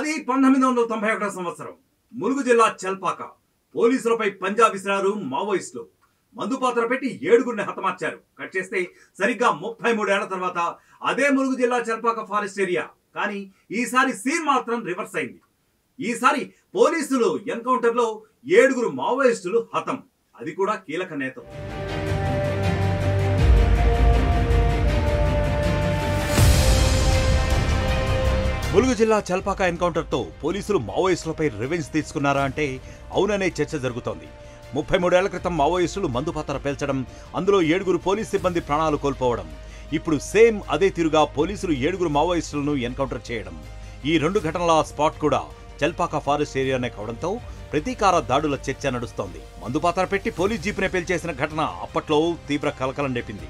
అది 1991 సంవత్సరం. ములుగు జిల్లా చల్పాక. పోలీసులపై పంజా విసిరారు మావోయిస్టులు. మందుపాత్ర పెట్టి 7గురిని హతమార్చారు. కట్ చేస్తే సరిగ్గా 33 ఏళ్ల తర్వాత అదే ములుగు జిల్లా చల్పాక ఫారెస్ట్ ఏరియా. కానీ ఈసారి సీన్ మాత్రం రివర్స్ అయింది. ఈసారి పోలీసులు ఎన్కౌంటర్లో 7గురు మావోయిస్టులు హతం. అది కూడా కీలక నేతలు. ములుగు జిల్లా చల్పాక ఎన్కౌంటర్తో పోలీసులు మావోయిస్టులపై రివెంజ్ తీసుకున్నారా అంటే అవుననే చర్చ జరుగుతోంది. 33 ఏళ్ల క్రితం మావోయిస్టులు మందుపాత్ర పేల్చడం, అందులో 7గురు పోలీస్ సిబ్బంది ప్రాణాలు కోల్పోవడం. ఇప్పుడు సేమ్ అదే తీరుగా పోలీసులు 7గురు మావోయిస్టులను ఎన్కౌంటర్ చేయడం. ఈ 2 ఘటనల స్పాట్ కూడా చల్పాక ఫారెస్ట్ ఏరియానే కావడంతో ప్రతీకార దాడుల చర్చ నడుస్తోంది. మందుపాత్ర పెట్టి పోలీస్ జీపునే పేల్చేసిన ఘటన అప్పట్లో తీవ్ర కలకలం రేపింది.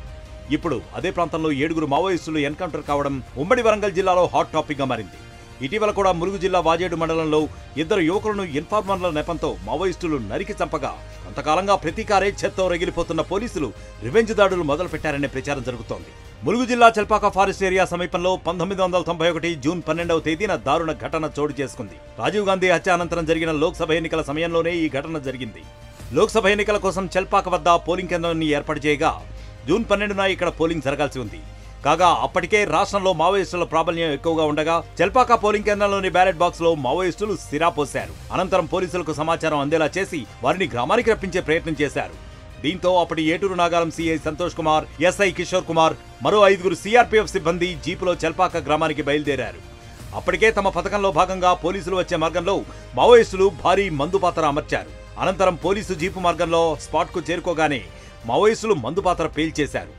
ఇప్పుడు అదే ప్రాంతంలో 7గురు మావోయిస్టులు ఎన్కౌంటర్ కావడం ఉమ్మడి వరంగల్ జిల్లాలో హాట్ టాపిక్ గా మారింది. ఇటీవల కూడా ములుగు జిల్లా వాజేడు మండలంలో 2 యువకులను ఇన్ఫార్మర్ల నెపంతో మావోయిస్టులు నరికి చంపగా కొంతకాలంగా ప్రతీకారేచ్ఛతో రగిలిపోతున్న పోలీసులు రివెంజ్ దాడులు మొదలుపెట్టారనే ప్రచారం జరుగుతోంది. ములుగు జిల్లా చల్పాక ఫారెస్ట్ ఏరియా సమీపంలో 1991 జూన్ 12వ తేదీన దారుణ ఘటన చోటు చేసుకుంది. రాజీవ్ గాంధీ హత్య అనంతరం జరిగిన లోక్సభ ఎన్నికల సమయంలోనే ఈ ఘటన జరిగింది. లోక్సభ ఎన్నికల కోసం చల్పాక వద్ద పోలింగ్ కేంద్రాన్ని ఏర్పాటు చేయగా జూన్ 12న ఇక్కడ పోలింగ్ జరగాల్సి ఉంది. కాగా అప్పటికే రాష్ట్రంలో మావోయిస్టుల ప్రాబల్యం ఎక్కువగా ఉండగా చల్పాక పోలింగ్ కేంద్రంలోని బ్యాలెట్ బాక్స్ లో మావోయిస్టులు సిరా పోశారు. అనంతరం పోలీసులకు సమాచారం అందేలా చేసి వారిని గ్రామానికి రప్పించే ప్రయత్నం చేశారు. దీంతో అప్పటి ఏటూరు నాగారం సిఐ సంతోష్ కుమార్, ఎస్ఐ కిషోర్ కుమార్, మరో 5గురు సిఆర్పీఎఫ్ సిబ్బంది జీపులో చల్పాక గ్రామానికి బయలుదేరారు. అప్పటికే తమ పథకంలో భాగంగా పోలీసులు వచ్చే మార్గంలో మావోయిస్టులు భారీ మందుపాత్ర అమర్చారు. అనంతరం పోలీసు జీపు మార్గంలో స్పాట్ కు చేరుకోగానే మావోయిస్టులు మందుపాత్ర పేల్చేశారు.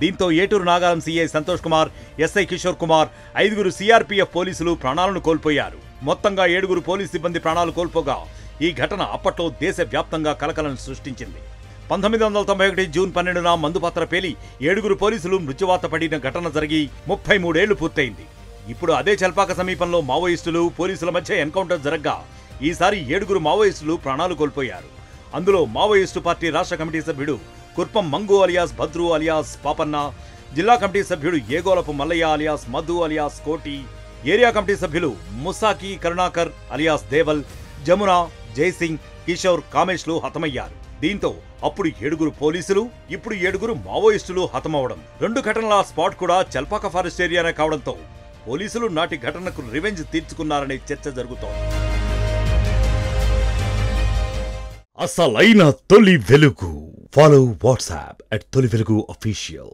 దీంతో ఏటూరు నాగారం సిఐ సంతోష్ కుమార్, ఎస్ఐ కిషోర్ కుమార్, 5గురు సిఆర్పీఎఫ్ పోలీసులు ప్రాణాలను కోల్పోయారు. మొత్తంగా 7గురు పోలీస్ సిబ్బంది ప్రాణాలు కోల్పోగా ఈ ఘటన అప్పట్లో దేశవ్యాప్తంగా కలకలం సృష్టించింది. 1991 జూన్ 12న మందుపాత్ర పేలి 7గురు పోలీసులు మృత్యువాత పడిన ఘటన జరిగి 33 ఏళ్లు పూర్తయింది. ఇప్పుడు అదే చల్పాక సమీపంలో మావోయిస్టులు పోలీసుల మధ్య ఎన్కౌంటర్ జరగ్గా ఈసారి 7గురు మావోయిస్టులు ప్రాణాలు కోల్పోయారు. అందులో మావోయిస్టు పార్టీ రాష్ట్ర కమిటీ సభ్యుడు కుర్పం మంగు అలియాస్ భద్రు అలియాస్ పాపన్న, జిల్లా కమిటీ సభ్యుడు ఏగోలపు మల్లయ్య అలియాస్ మధు అలియాస్ కోటి, ఏరియా కమిటీ సభ్యులు ముసాకి కరుణాకర్ అలియాస్ దేవల్, జమున, జైసింగ్, కిషోర్, కామేష్లు హతమయ్యారు. దీంతో అప్పుడు 7గురు పోలీసులు, ఇప్పుడు 7గురు మావోయిస్టులు హతమవడం. 2 ఘటనల స్పాట్ కూడా చల్పాక ఫారెస్ట్ ఏరియానే కావడంతో పోలీసులు నాటి ఘటనకు రివెంజ్ తీర్చుకున్నారనే చర్చ జరుగుతోంది. అసలైన తొలి వెలుగు. ఫాలో వాట్సాప్ @తొలి వెలుగు official.